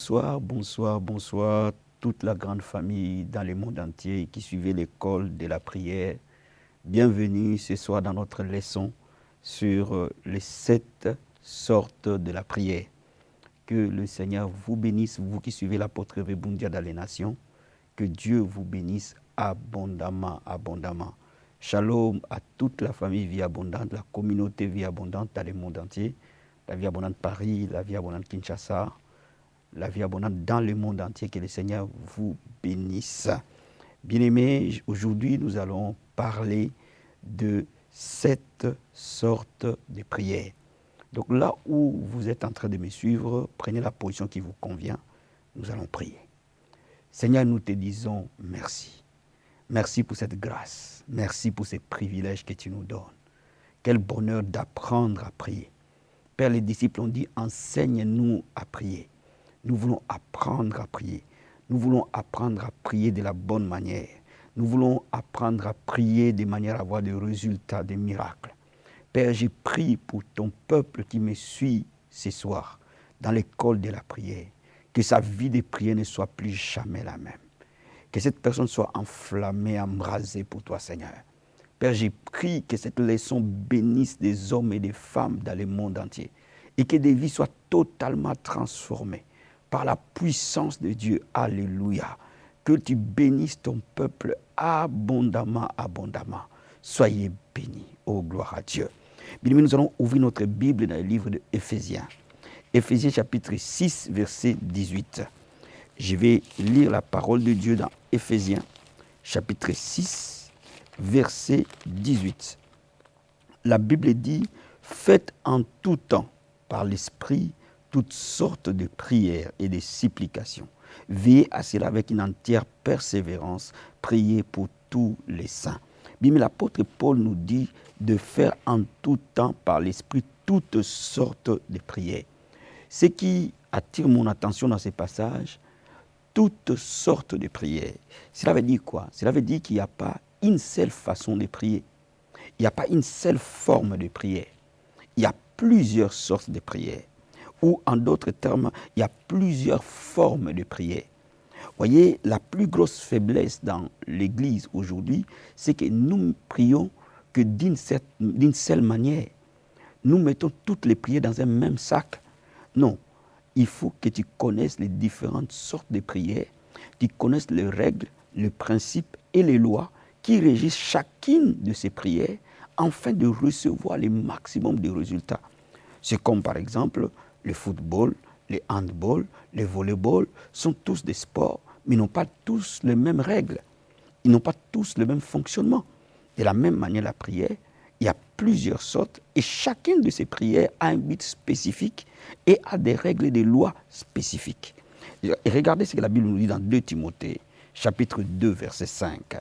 Bonsoir, bonsoir, bonsoir, toute la grande famille dans le monde entier qui suivait l'école de la prière. Bienvenue ce soir dans notre leçon sur les 7 sortes de la prière. Que le Seigneur vous bénisse, vous qui suivez l'apôtre Rebundia dans les nations. Que Dieu vous bénisse abondamment, abondamment. Shalom à toute la famille Vie Abondante, la communauté Vie Abondante dans le monde entier. La Vie Abondante Paris, la Vie Abondante Kinshasa, la Vie Abondante dans le monde entier. Que le Seigneur vous bénisse. Bien-aimés, aujourd'hui nous allons parler de 7 sortes de prières. Donc là où vous êtes en train de me suivre, prenez la position qui vous convient. Nous allons prier. Seigneur, nous te disons merci. Merci pour cette grâce. Merci pour ces privilèges que tu nous donnes. Quel bonheur d'apprendre à prier. Père, les disciples ont dit, enseigne-nous à prier. Nous voulons apprendre à prier. Nous voulons apprendre à prier de la bonne manière. Nous voulons apprendre à prier de manière à avoir des résultats, des miracles. Père, j'ai prié pour ton peuple qui me suit ce soir dans l'école de la prière. Que sa vie de prière ne soit plus jamais la même. Que cette personne soit enflammée, embrasée pour toi, Seigneur. Père, j'ai prié que cette leçon bénisse des hommes et des femmes dans le monde entier. Et que des vies soient totalement transformées par la puissance de Dieu. Alléluia. Que tu bénisses ton peuple abondamment, abondamment. Soyez bénis. Oh, gloire à Dieu. Bien, nous allons ouvrir notre Bible dans le livre de Éphésiens. Éphésiens chapitre 6, verset 18. Je vais lire la parole de Dieu dans Éphésiens chapitre 6, verset 18. La Bible dit, faites en tout temps par l'Esprit toutes sortes de prières et de supplications. Veillez à cela avec une entière persévérance, priez pour tous les saints. Bien, mais l'apôtre Paul nous dit de faire en tout temps par l'Esprit toutes sortes de prières. Ce qui attire mon attention dans ces passages, toutes sortes de prières. Cela veut dire quoi? Cela veut dire qu'il n'y a pas une seule façon de prier. Il n'y a pas une seule forme de prière. Il y a plusieurs sortes de prières. Ou en d'autres termes, il y a plusieurs formes de prière. Voyez, la plus grosse faiblesse dans l'Église aujourd'hui, c'est que nous prions que d'une seule manière. Nous mettons toutes les prières dans un même sac. Non, il faut que tu connaisses les différentes sortes de prières, tu connaisses les règles, les principes et les lois qui régissent chacune de ces prières afin de recevoir le maximum de résultats. C'est comme par exemple le football, le handball, le volleyball sont tous des sports, mais n'ont pas tous les mêmes règles. Ils n'ont pas tous le même fonctionnement. De la même manière, la prière, il y a plusieurs sortes et chacune de ces prières a un but spécifique et a des règles et des lois spécifiques. Et regardez ce que la Bible nous dit dans 2 Timothée, chapitre 2, verset 5.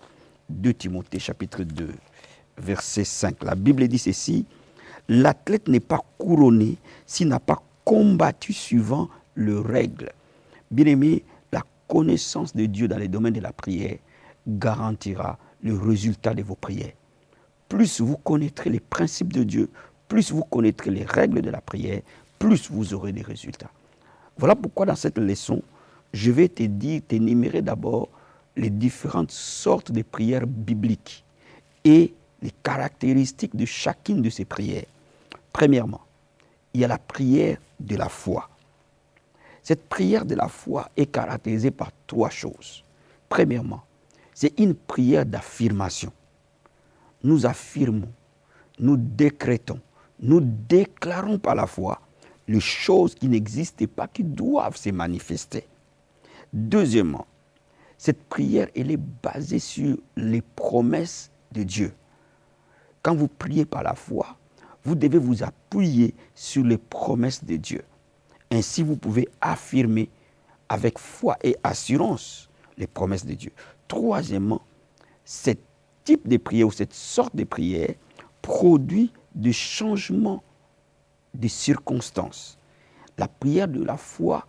2 Timothée, chapitre 2, verset 5. La Bible dit ceci, « L'athlète n'est pas couronné s'il n'a pas combattu suivant les règles. » Bien-aimé, la connaissance de Dieu dans les domaines de la prière garantira le résultat de vos prières. Plus vous connaîtrez les principes de Dieu, plus vous connaîtrez les règles de la prière, plus vous aurez des résultats. Voilà pourquoi dans cette leçon, je vais t'énumérer d'abord les différentes sortes de prières bibliques et les caractéristiques de chacune de ces prières. Premièrement, il y a la prière de la foi. Cette prière de la foi est caractérisée par 3 choses. Premièrement, c'est une prière d'affirmation. Nous affirmons, nous décrétons, nous déclarons par la foi les choses qui n'existent pas, qui doivent se manifester. Deuxièmement, cette prière, elle est basée sur les promesses de Dieu. Quand vous priez par la foi, vous devez vous appuyer sur les promesses de Dieu. Ainsi, vous pouvez affirmer avec foi et assurance les promesses de Dieu. Troisièmement, ce type de prière ou cette sorte de prière produit des changements de circonstances. La prière de la foi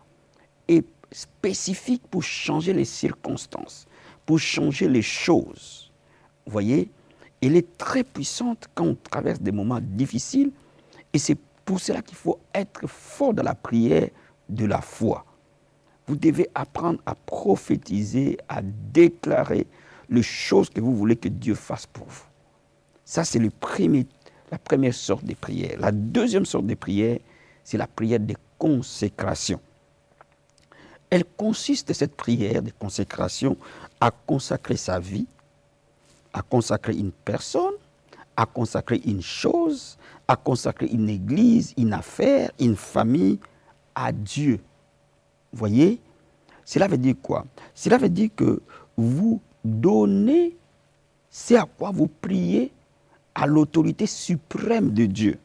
est spécifique pour changer les circonstances, pour changer les choses. Vous voyez, elle est très puissante quand on traverse des moments difficiles et c'est pour cela qu'il faut être fort dans la prière de la foi. Vous devez apprendre à prophétiser, à déclarer les choses que vous voulez que Dieu fasse pour vous. Ça, c'est la première sorte de prière. La deuxième sorte de prière, c'est la prière de consécration. Elle consiste, cette prière de consécration, à consacrer sa vie, à consacrer une personne, à consacrer une chose, à consacrer une église, une affaire, une famille à Dieu. Vous voyez? Cela veut dire quoi? Cela veut dire que vous donnez ce à quoi vous priez à l'autorité suprême de Dieu.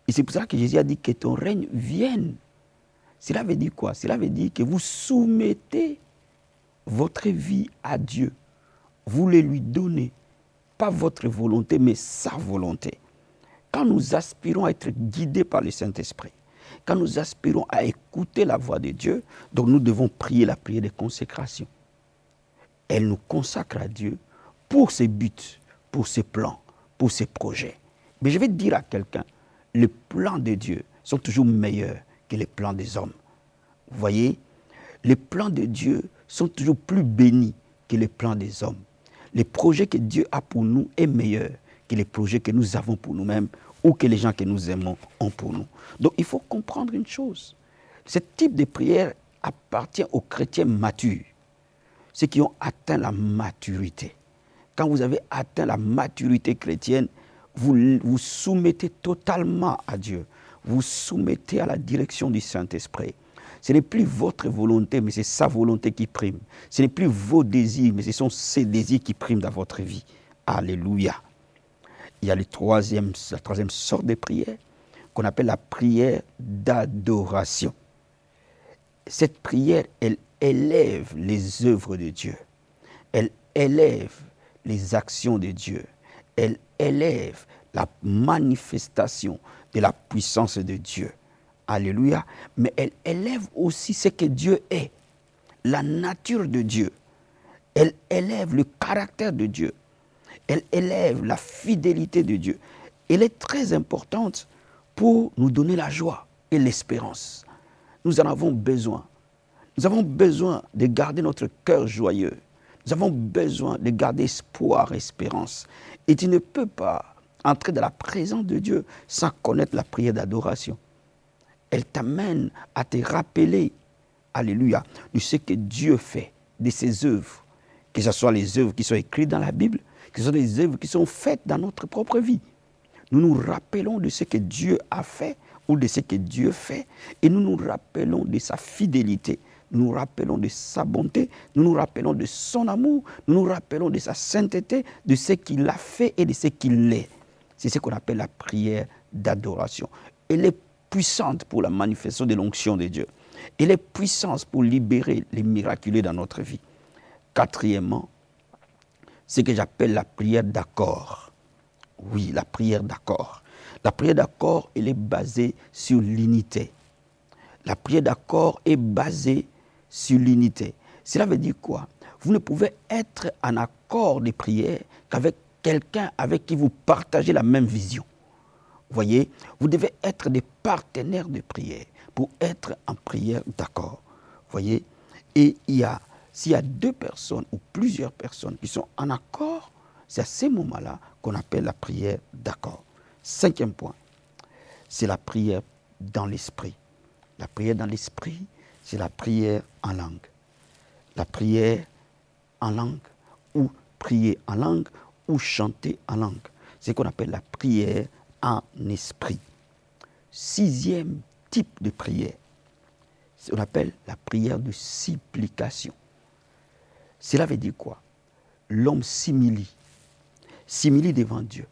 Et c'est pour ça que Jésus a dit que ton règne vienne. Cela veut dire quoi? Cela veut dire que vous soumettez votre vie à Dieu. Vous le lui donnez. Pas votre volonté, mais sa volonté. Quand nous aspirons à être guidés par le Saint-Esprit, quand nous aspirons à écouter la voix de Dieu, donc nous devons prier la prière de consécration. Elle nous consacre à Dieu pour ses buts, pour ses plans, pour ses projets. Mais je vais dire à quelqu'un, les plans de Dieu sont toujours meilleurs que les plans des hommes. Vous voyez, les plans de Dieu sont toujours plus bénis que les plans des hommes. Les projets que Dieu a pour nous est meilleur que les projets que nous avons pour nous-mêmes ou que les gens que nous aimons ont pour nous. Donc il faut comprendre une chose. Ce type de prière appartient aux chrétiens matures, ceux qui ont atteint la maturité. Quand vous avez atteint la maturité chrétienne, vous vous soumettez totalement à Dieu. Vous soumettez à la direction du Saint-Esprit. Ce n'est plus votre volonté, mais c'est sa volonté qui prime. Ce n'est plus vos désirs, mais ce sont ses désirs qui priment dans votre vie. Alléluia. Il y a la troisième sorte de prière qu'on appelle la prière d'adoration. Cette prière, elle élève les œuvres de Dieu. Elle élève les actions de Dieu. Elle élève la manifestation de la puissance de Dieu. Alléluia. Mais elle élève aussi ce que Dieu est, la nature de Dieu. Elle élève le caractère de Dieu. Elle élève la fidélité de Dieu. Elle est très importante pour nous donner la joie et l'espérance. Nous en avons besoin. Nous avons besoin de garder notre cœur joyeux. Nous avons besoin de garder espoir, espérance. Et tu ne peux pas entrer dans la présence de Dieu sans connaître la prière d'adoration. Elle t'amène à te rappeler, alléluia, de ce que Dieu fait, de ses œuvres. Que ce soit les œuvres qui sont écrites dans la Bible, que ce soit les œuvres qui sont faites dans notre propre vie. Nous nous rappelons de ce que Dieu a fait ou de ce que Dieu fait et nous nous rappelons de sa fidélité. Nous nous rappelons de sa bonté, nous nous rappelons de son amour, nous nous rappelons de sa sainteté, de ce qu'il a fait et de ce qu'il est. C'est ce qu'on appelle la prière d'adoration. Elle est puissante pour la manifestation de l'onction de Dieu. Elle est puissante pour libérer les miraculés dans notre vie. Quatrièmement, ce que j'appelle la prière d'accord. Oui, la prière d'accord. La prière d'accord, elle est basée sur l'unité. La prière d'accord est basée sur l'unité. Cela veut dire quoi? Vous ne pouvez être en accord de prière qu'avec quelqu'un avec qui vous partagez la même vision. Vous voyez, vous devez être des partenaires de prière pour être en prière d'accord. Vous voyez, et s'il y a deux personnes ou plusieurs personnes qui sont en accord, c'est à ces moments-là qu'on appelle la prière d'accord. Cinquième point, c'est la prière dans l'esprit. La prière dans l'esprit, c'est la prière en langue. La prière en langue, ou prier en langue, ou chanter en langue. C'est ce qu'on appelle la prière en esprit. Sixième type de prière, on appelle la prière de supplication. Cela veut dire quoi? L'homme s'humilie devant Dieu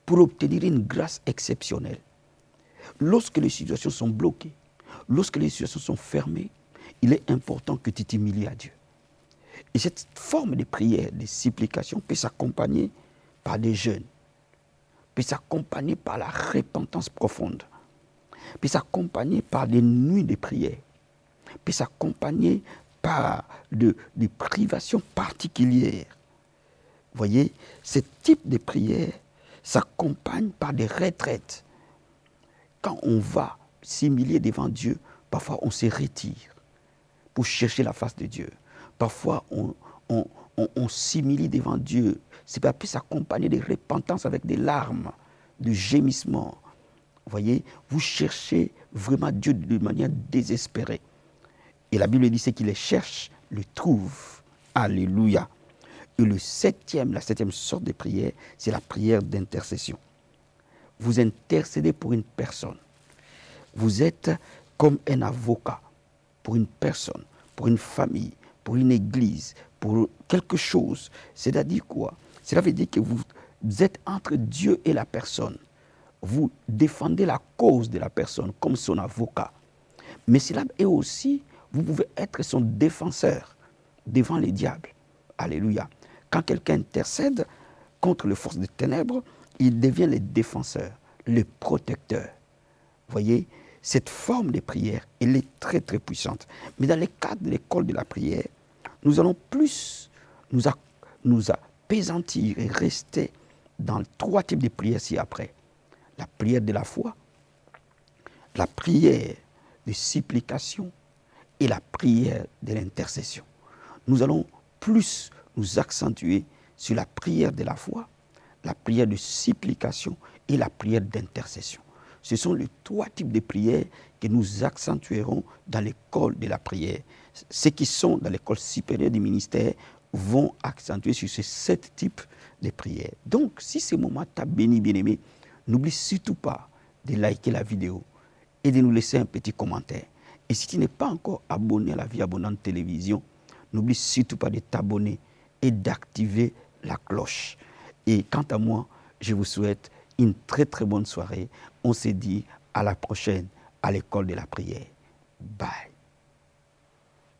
pour obtenir une grâce exceptionnelle. Lorsque les situations sont bloquées, lorsque les situations sont fermées, il est important que tu t'humilies à Dieu. Et cette forme de prière, de supplication, peut s'accompagner par des jeûnes, peut s'accompagner par la repentance profonde, peut s'accompagner par des nuits de prière, peut s'accompagner par des privations particulières. Vous voyez, ce type de prière s'accompagne par des retraites. Quand on va s'humilier devant Dieu, parfois on se retire. pour chercher la face de Dieu. Parfois, on s'humilie devant Dieu. Ça peut s'accompagner de repentance avec des larmes, de gémissements. Vous voyez, vous cherchez vraiment Dieu de manière désespérée. Et la Bible dit ce qui les cherche, le trouve. Alléluia. Et la septième sorte de prière, c'est la prière d'intercession. Vous intercédez pour une personne. Vous êtes comme un avocat pour une personne, pour une famille, pour une église, pour quelque chose. C'est-à-dire quoi? Cela veut dire que vous êtes entre Dieu et la personne. Vous défendez la cause de la personne comme son avocat. Mais cela est aussi, vous pouvez être son défenseur devant les diables. Alléluia. Quand quelqu'un intercède contre les forces des ténèbres, il devient le défenseur, le protecteur. Vous voyez, cette forme de prière, elle est très très puissante. Mais dans le cadre de l'école de la prière, nous allons plus nous appesantir et rester dans 3 types de prières ci-après. La prière de la foi, la prière de supplication et la prière de l'intercession. Nous allons plus nous accentuer sur la prière de la foi, la prière de supplication et la prière d'intercession. Ce sont les 3 types de prières que nous accentuerons dans l'école de la prière. Ceux qui sont dans l'école supérieure du ministère vont accentuer sur ces 7 types de prières. Donc, si ce moment t'a béni, bien-aimé, n'oublie surtout pas de liker la vidéo et de nous laisser un petit commentaire. Et si tu n'es pas encore abonné à la Vie Abondante Télévision, n'oublie surtout pas de t'abonner et d'activer la cloche. Et quant à moi, je vous souhaite une très très bonne soirée. On se dit à la prochaine à l'école de la prière. Bye.